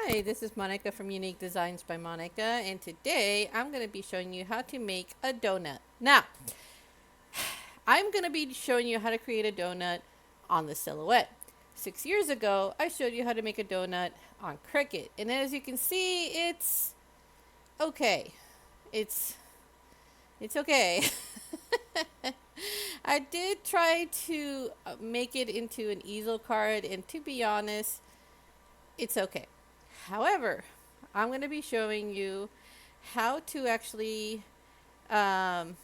Hi, this is Monica from Unique Designs by Monica, and today I'm going to be showing you how to make a donut. Now, I'm going to be showing you how to create a donut on the Silhouette. 6 years ago, I showed you how to make a donut on Cricut, and as you can see, it's okay. It's it's okay. I did try to make it into an easel card, and to be honest, it's okay. However, I'm going to be showing you how to actually um,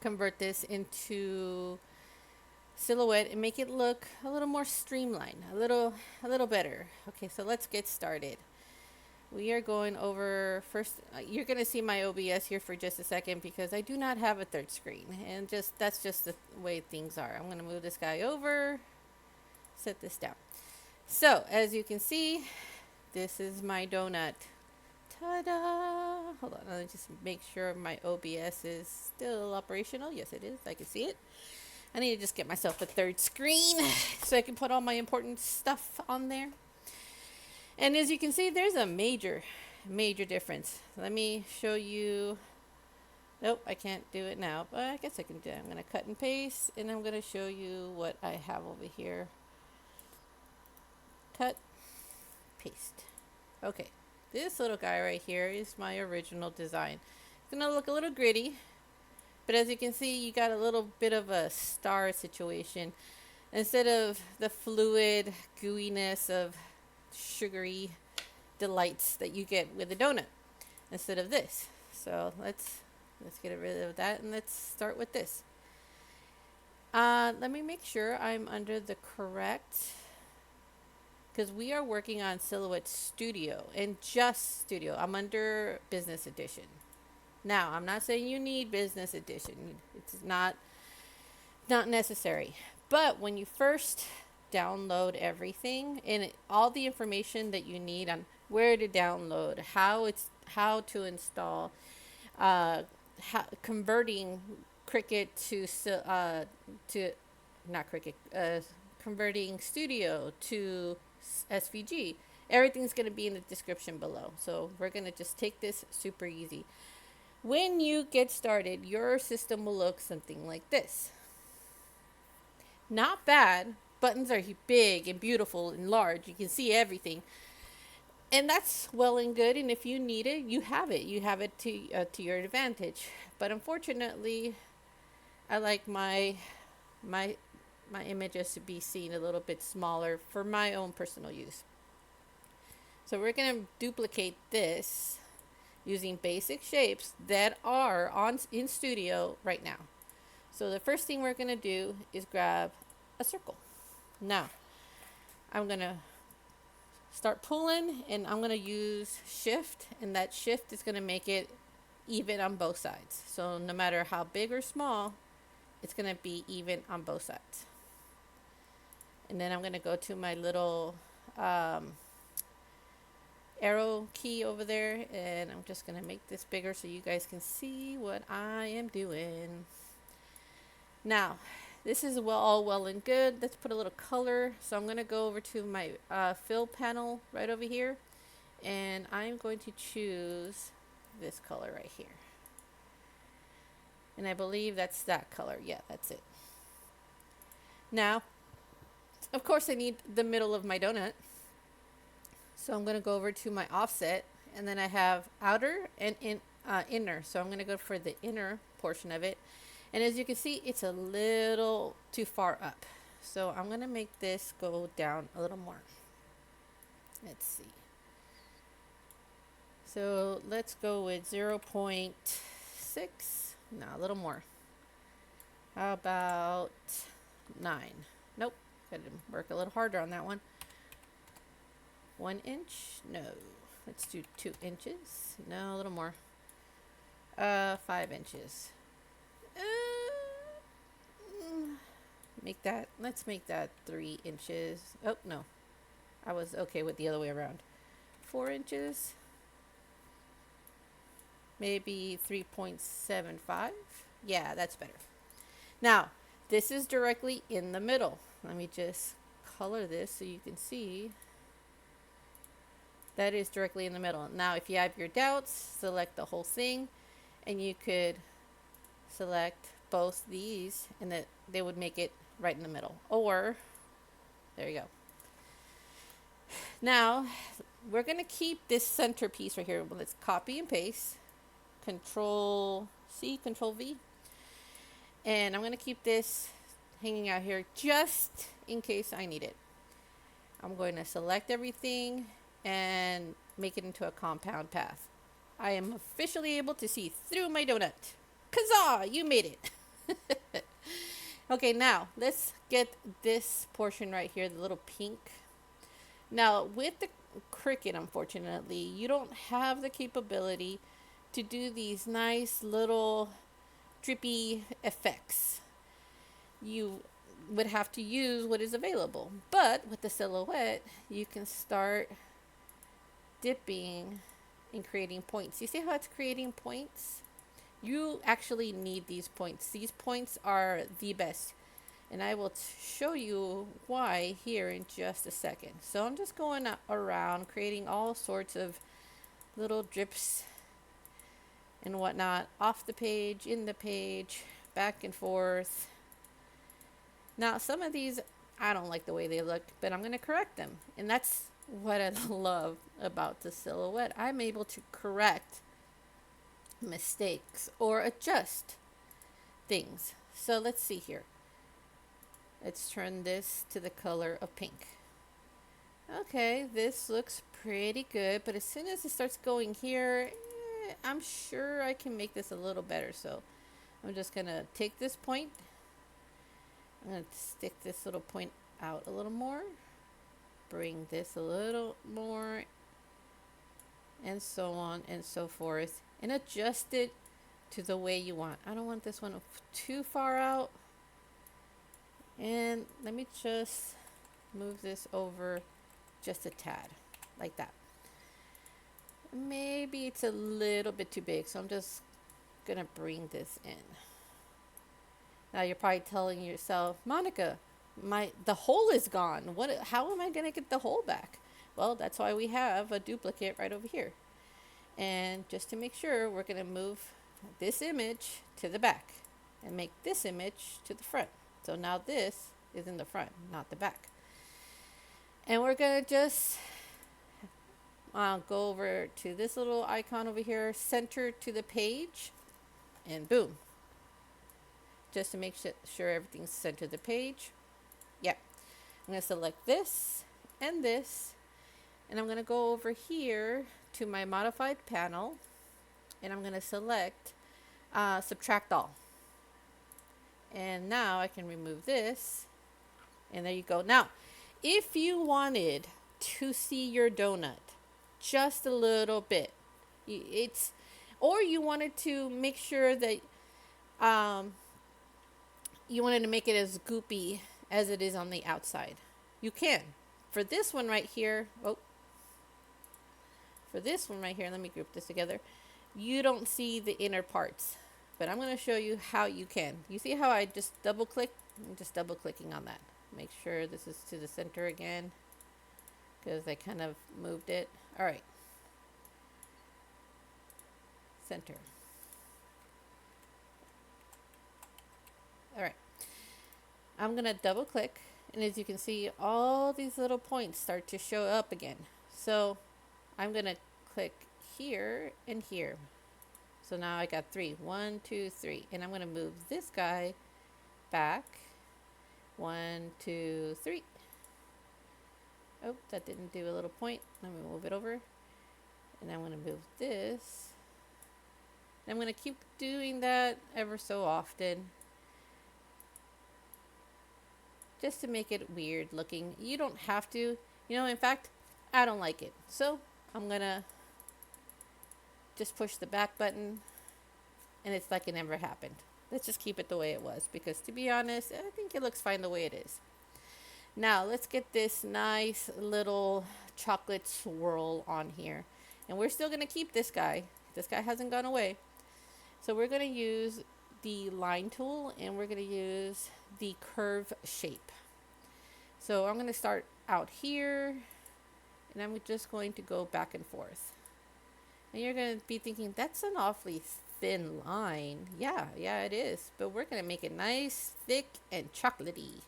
convert this into Silhouette and make it look a little more streamlined, a little better. Okay, so let's get started. We are going over first. You're going to see my OBS here for just a second because I do not have a third screen, and just that's just the way things are. I'm going to move this guy over, set this down. So as you can see, this is my donut. Ta-da! Hold on, let me just make sure my OBS is still operational. Yes, it is. I can see it. I need to just get myself a third screen so I can put all my important stuff on there. And as you can see, there's a major difference. Let me show you. Nope, I can't do it now, but I guess I can do it. I'm going to cut and paste, and I'm going to show you what I have over here. Cut, paste. Okay, this little guy right here is my original design. It's going to look a little gritty, but as you can see, you got a little bit of a star situation. Instead of the fluid gooiness of sugary delights that you get with a donut, instead of this. So let's get rid of that, and let's start with this. Let me make sure I'm under the correct, because we are working on Silhouette Studio and just Studio. I'm under Business Edition. Now, I'm not saying you need Business Edition. It's not necessary. But when you first download everything and all the information that you need on where to download, how to install, converting Cricut to not Cricut, converting Studio to SVG. Everything's going to be in the description below. So we're going to just take this super easy. When you get started, your system will look something like this. Not bad. Buttons are big and beautiful and large. You can see everything. And that's well and good. And if you need it, you have it. You have it to your advantage. But unfortunately, I like my images to be seen a little bit smaller for my own personal use. So we're going to duplicate this using basic shapes that are in Studio right now. So the first thing we're going to do is grab a circle. Now, I'm going to start pulling, and I'm going to use shift, and that shift is going to make it even on both sides. So no matter how big or small, it's going to be even on both sides. And then I'm going to go to my little arrow key over there, and I'm just going to make this bigger so you guys can see what I am doing. Now, this is all well and good. Let's put a little color. So I'm going to go over to my fill panel right over here, and I'm going to choose this color right here. And I believe that's that color. Yeah, that's it. Now, of course, I need the middle of my donut. So I'm going to go over to my offset, and then I have outer and inner. So I'm going to go for the inner portion of it. And as you can see, it's a little too far up. So I'm going to make this go down a little more. Let's see. So let's go with 0.6. No, a little more. How about 9? Nope. Got to work a little harder on that one. 1 inch? No. Let's do 2 inches. No, a little more. 5 inches. Let's make that 3 inches. Oh, no. I was okay with the other way around. 4 inches. Maybe 3.75. Yeah, that's better. Now, this is directly in the middle. Let me just color this so you can see. That is directly in the middle. Now, if you have your doubts, select the whole thing, and you could select both these, and that they would make it right in the middle. Or, there you go. Now, we're going to keep this center piece right here. Well, let's copy and paste. Control C, Control V. And I'm going to keep this hanging out here just in case I need it. I'm going to select everything and make it into a compound path. I am officially able to see through my donut. Huzzah! You made it. Okay, now let's get this portion right here, the little pink. Now, with the Cricut, unfortunately, you don't have the capability to do these nice little drippy effects. You would have to use what is available. But with the silhouette, you can start dipping and creating points. You see how it's creating points? You actually need these points. These points are the best. And I will show you why here in just a second. So I'm just going around creating all sorts of little drips and whatnot off the page, in the page, back and forth. Now, some of these, I don't like the way they look, but I'm going to correct them. And that's what I love about the silhouette. I'm able to correct mistakes or adjust things. So let's see here. Let's turn this to the color of pink. Okay, this looks pretty good, but as soon as it starts going here, I'm sure I can make this a little better. So I'm just going to take this point. I'm going to stick this little point out a little more. Bring this a little more. And so on and so forth. And adjust it to the way you want. I don't want this one too far out. And let me just move this over just a tad, like that. Maybe it's a little bit too big, so I'm just gonna bring this in. Now you're probably telling yourself, Monica, the hole is gone. How am I gonna get the hole back? Well, that's why we have a duplicate right over here. And just to make sure, we're gonna move this image to the back and make this image to the front. So now this is in the front, not the back. And we're going to just go over to this little icon over here, center to the page, and boom. Just to make sure everything's centered to the page. Yep. I'm going to select this, and I'm going to go over here to my modified panel, and I'm going to select subtract all. And now I can remove this. And there you go. Now, if you wanted to see your donut just a little bit, or you wanted to make sure that you wanted to make it as goopy as it is on the outside, you can. For this one right here, let me group this together. You don't see the inner parts. But I'm going to show you how you can. You see how I just double click? I'm just double clicking on that. Make sure this is to the center again, because I kind of moved it. All right. Center. All right. I'm going to double click. And as you can see, all these little points start to show up again. So I'm going to click here and here. So now I got 3. 1, 2, 3. And I'm going to move this guy back. 1, 2, 3. Oh, that didn't do a little point. Let me move it over. And I'm going to move this. And I'm going to keep doing that ever so often, just to make it weird looking. You don't have to. In fact, I don't like it. So I'm going to just push the back button, and it's like it never happened. Let's just keep it the way it was, because to be honest, I think it looks fine the way it is. Now let's get this nice little chocolate swirl on here, and we're still going to keep this guy. This guy hasn't gone away. So we're going to use the line tool, and we're going to use the curve shape. So I'm going to start out here, And I'm just going to go back and forth. And you're going to be thinking, that's an awfully thin line. Yeah, yeah, it is. But we're going to make it nice, thick, and chocolatey.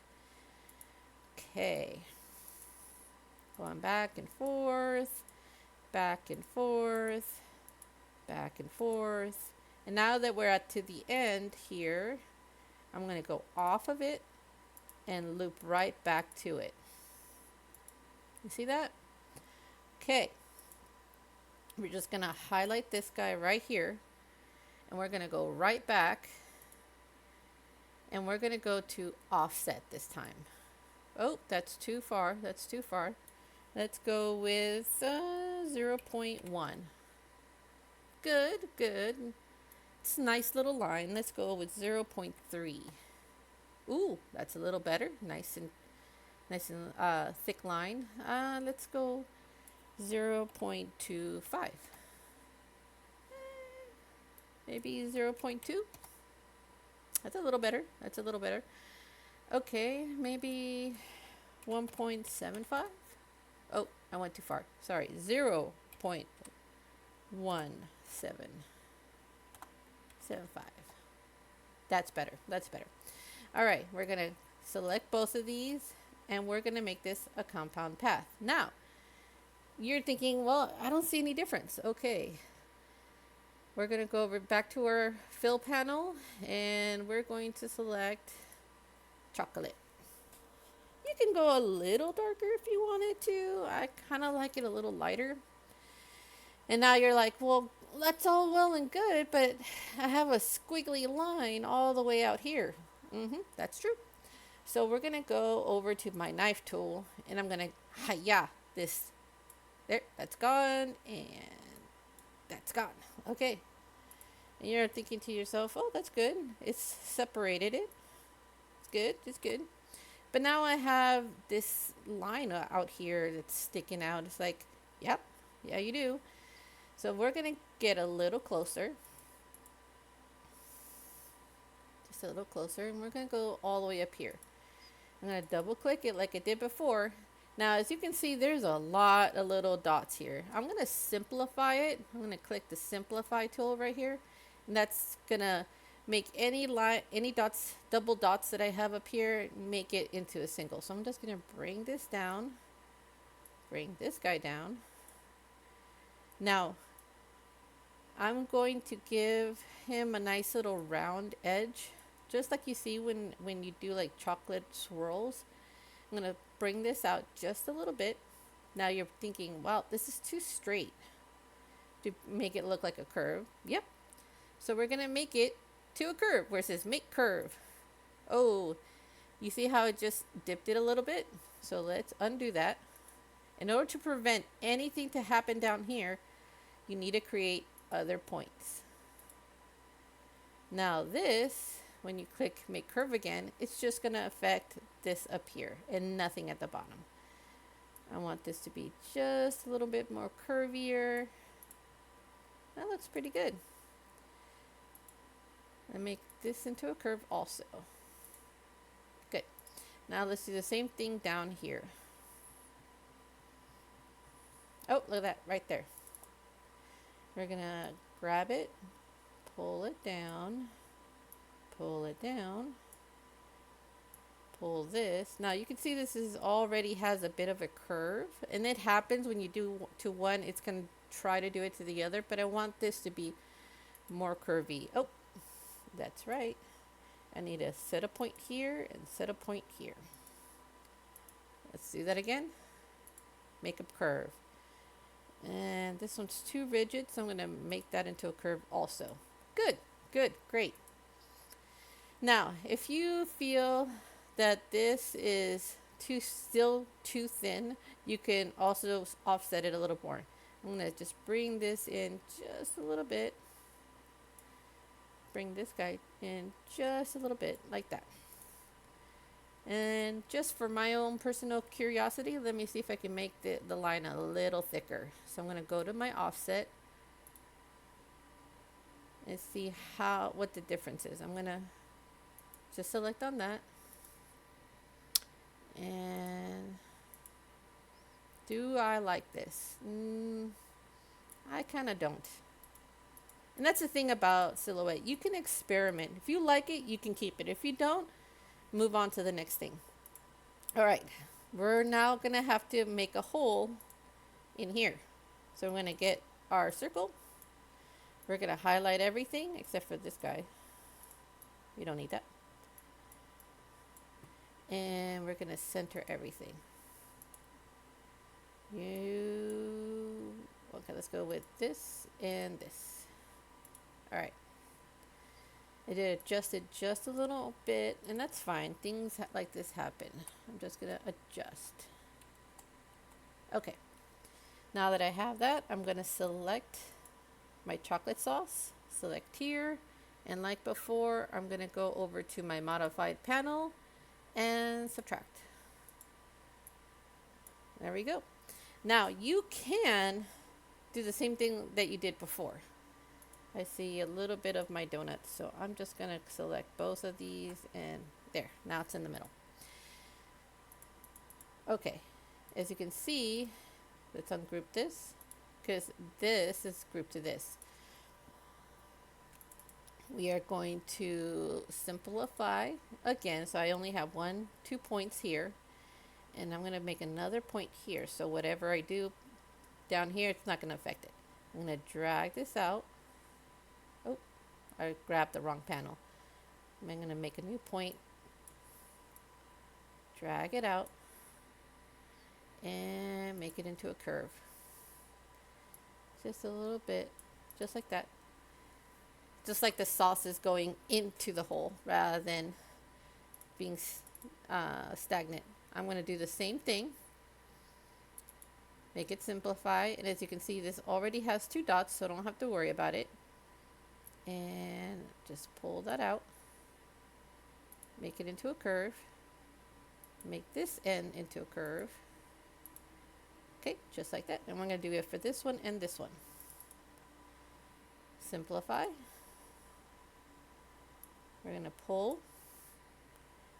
Okay. Going back and forth, back and forth, back and forth. And now that we're at to the end here, I'm going to go off of it and loop right back to it. You see that? Okay. We're just going to highlight this guy right here. And we're going to go right back. And we're going to go to offset this time. Oh, that's too far. That's too far. Let's go with 0.1. Good, good. It's a nice little line. Let's go with 0.3. Ooh, that's a little better. Nice and thick line. Let's go 0.25. Maybe 0.2. That's a little better. That's a little better. Okay, maybe 1.75. Oh, I went too far. Sorry, 0.1775. That's better. That's better. All right, we're going to select both of these and we're going to make this a compound path. Now, you're thinking, well, I don't see any difference. Okay. We're going to go over back to our fill panel and we're going to select chocolate. You can go a little darker if you wanted to. I kind of like it a little lighter. And now you're like, well, that's all well and good, but I have a squiggly line all the way out here. That's true. So we're going to go over to my knife tool and I'm going to hi-ya this. There, that's gone and that's gone. Okay. And you're thinking to yourself, oh, that's good. It's separated it. It's good. It's good. But now I have this line out here that's sticking out. It's like, yep, yeah, you do. So we're going to get a little closer. Just a little closer. And we're going to go all the way up here. I'm going to double click it like I did before. Now, as you can see, there's a lot of little dots here. I'm going to simplify it. I'm going to click the simplify tool right here. And that's going to make any dots, double dots that I have up here, make it into a single. So I'm just going to bring this down, bring this guy down. Now, I'm going to give him a nice little round edge, just like you see when you do like chocolate swirls. I'm going to bring this out just a little bit. Now you're thinking, wow, this is too straight to make it look like a curve. Yep. So we're going to make it to a curve where it says make curve. Oh, you see how it just dipped it a little bit? So let's undo that. In order to prevent anything to happen down here, you need to create other points. Now this, when you click make curve again, it's just going to affect this up here and nothing at the bottom. I want this to be just a little bit more curvier. That looks pretty good. And make this into a curve also. Good. Now let's do the same thing down here. Oh, look at that right there. We're going to grab it, pull it down, pull it down, pull this. Now you can see this is already has a bit of a curve, and it happens when you do to one, it's going to try to do it to the other, but I want this to be more curvy. Oh, that's right. I need to set a point here and set a point here. Let's do that again. Make a curve. And this one's too rigid, so I'm going to make that into a curve also. Good, good, great. Now, if you feel that this is still too thin, you can also offset it a little more. I'm going to just bring this in just a little bit. Bring this guy in just a little bit, like that. And just for my own personal curiosity, let me see if I can make the line a little thicker. So I'm going to go to my offset and see what the difference is. I'm going to just select on that. And Do I like this? I kind of don't. And that's the thing about silhouette. You can experiment. If you like it, you can keep it. If you don't, move on to the next thing. All right. We're now going to have to make a hole in here. So we're going to get our circle. We're going to highlight everything except for this guy. We don't need that. And we're going to center everything. Okay, let's go with this and this. All right. I did adjust it just a little bit, and that's fine. Things like this happen. I'm just going to adjust. Okay. Now that I have that, I'm going to select my chocolate sauce, select here, and like before, I'm going to go over to my modified panel and subtract. There we go. Now you can do the same thing that you did before. I see a little bit of my donut, so I'm just going to select both of these, and there, now it's in the middle. Okay, as you can see, let's ungroup this, because this is grouped to this. We are going to simplify again, so I only have 2 points here, and I'm going to make another point here, so whatever I do down here, it's not going to affect it. I'm going to drag this out. Oh, I grabbed the wrong panel. I'm going to make a new point, drag it out, and make it into a curve. Just a little bit, just like that. Just like the sauce is going into the hole rather than being stagnant. I'm going to do the same thing. Make it simplify, and as you can see, this already has 2 dots, so I don't have to worry about it. And just pull that out. Make it into a curve. Make this end into a curve. Okay, just like that. And we're going to do it for this one and this one. Simplify. We're going to pull.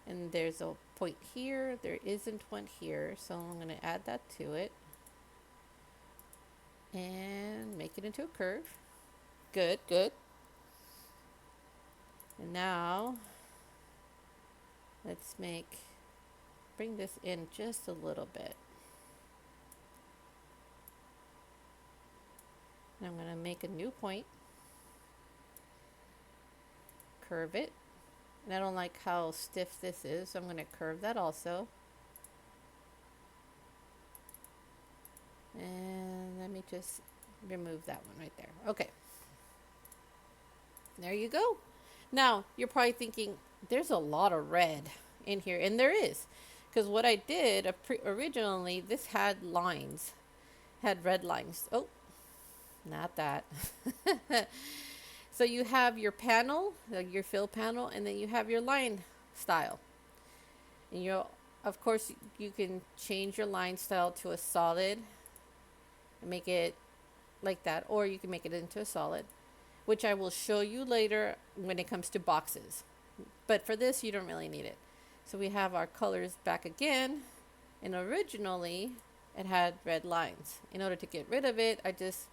And there's a point here. There isn't one here, so I'm going to add that to it. And make it into a curve. Good, good. And now, let's bring this in just a little bit. And I'm going to make a new point. Curve it. And I don't like how stiff this is, so I'm going to curve that also. And let me just remove that one right there. Okay. There you go. Now, you're probably thinking, there's a lot of red in here. And there is. Because what I did originally, this had lines. Had red lines. Oh, not that. So you have your panel, your fill panel, and then you have your line style. And of course, you can change your line style to a solid and make it like that, or you can make it into a solid, which I will show you later when it comes to boxes. But for this, you don't really need it. So we have our colors back again, and originally it had red lines. In order to get rid of it, I just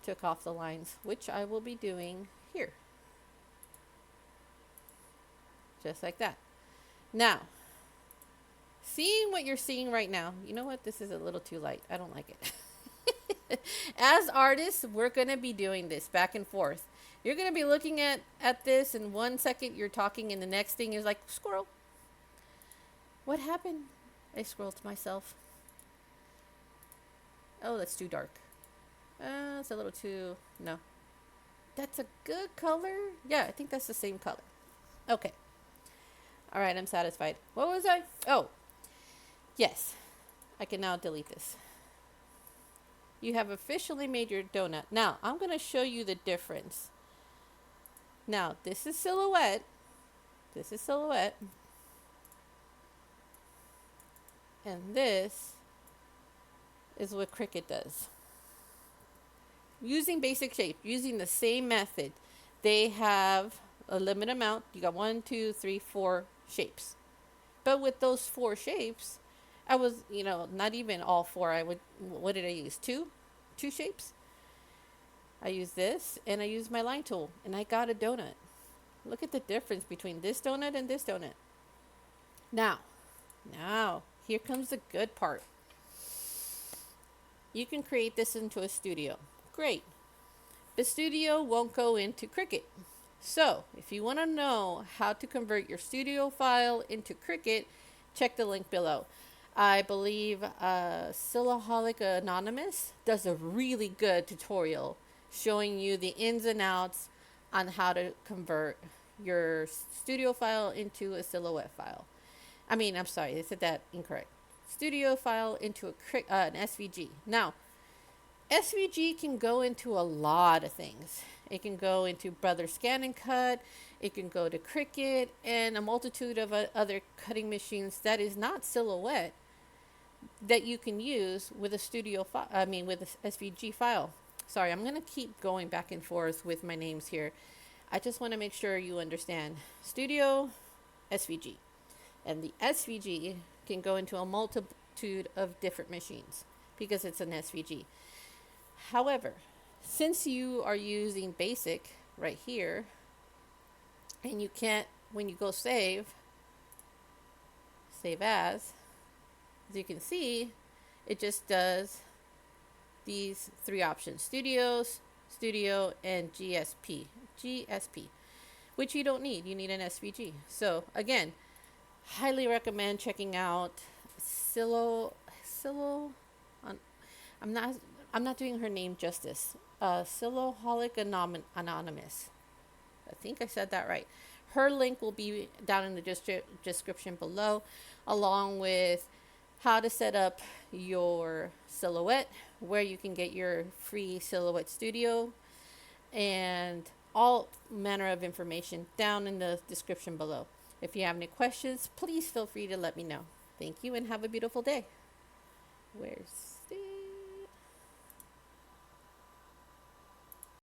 took off the lines, which I will be doing here. Just like that. Now, seeing what you're seeing right now, you know what? This is a little too light. I don't like it. As artists, we're going to be doing this back and forth. You're going to be looking at this, and 1 second you're talking, and the next thing is like, squirrel. What happened? I scrolled to myself. Oh, that's too dark. It's a little too... No. That's a good color. Yeah, I think that's the same color. Okay. All right, I'm satisfied. What was I? Oh, yes. I can now delete this. You have officially made your donut. Now, I'm going to show you the difference. Now, this is silhouette. This is silhouette. And this is what Cricut does. Using basic shape, using the same method, they have a limited amount. You got 1, 2, 3, 4 shapes. But with those 4 shapes, I was, not even all four. What did I use? Two shapes. I used this and I used my line tool and I got a donut. Look at the difference between this donut and this donut. Now, now, here comes the good part. You can create this into a studio. Great. The studio won't go into Cricut. So, if you want to know how to convert your studio file into Cricut, check the link below. I believe Silaholic Anonymous does a really good tutorial showing you the ins and outs on how to convert your studio file into a silhouette file. I'm sorry, I said that incorrect. Studio file into an SVG. Now, SVG can go into a lot of things. It can go into Brother Scan and Cut. It can go to Cricut and a multitude of other cutting machines that is not silhouette that you can use with a studio file. With a SVG file. Sorry, I'm going to keep going back and forth with my names here. I just want to make sure you understand. Studio, SVG. And the SVG can go into a multitude of different machines because it's an SVG. However, since you are using basic right here, and you can't, when you go save as you can see, it just does these three options: studio, and GSP, which you don't need. You need an SVG. So again, highly recommend checking out I'm not doing her name justice. Silaholic Anonymous. I think I said that right. Her link will be down in the description below, along with how to set up your silhouette, where you can get your free silhouette studio, and all manner of information down in the description below. If you have any questions, please feel free to let me know. Thank you and have a beautiful day. Where's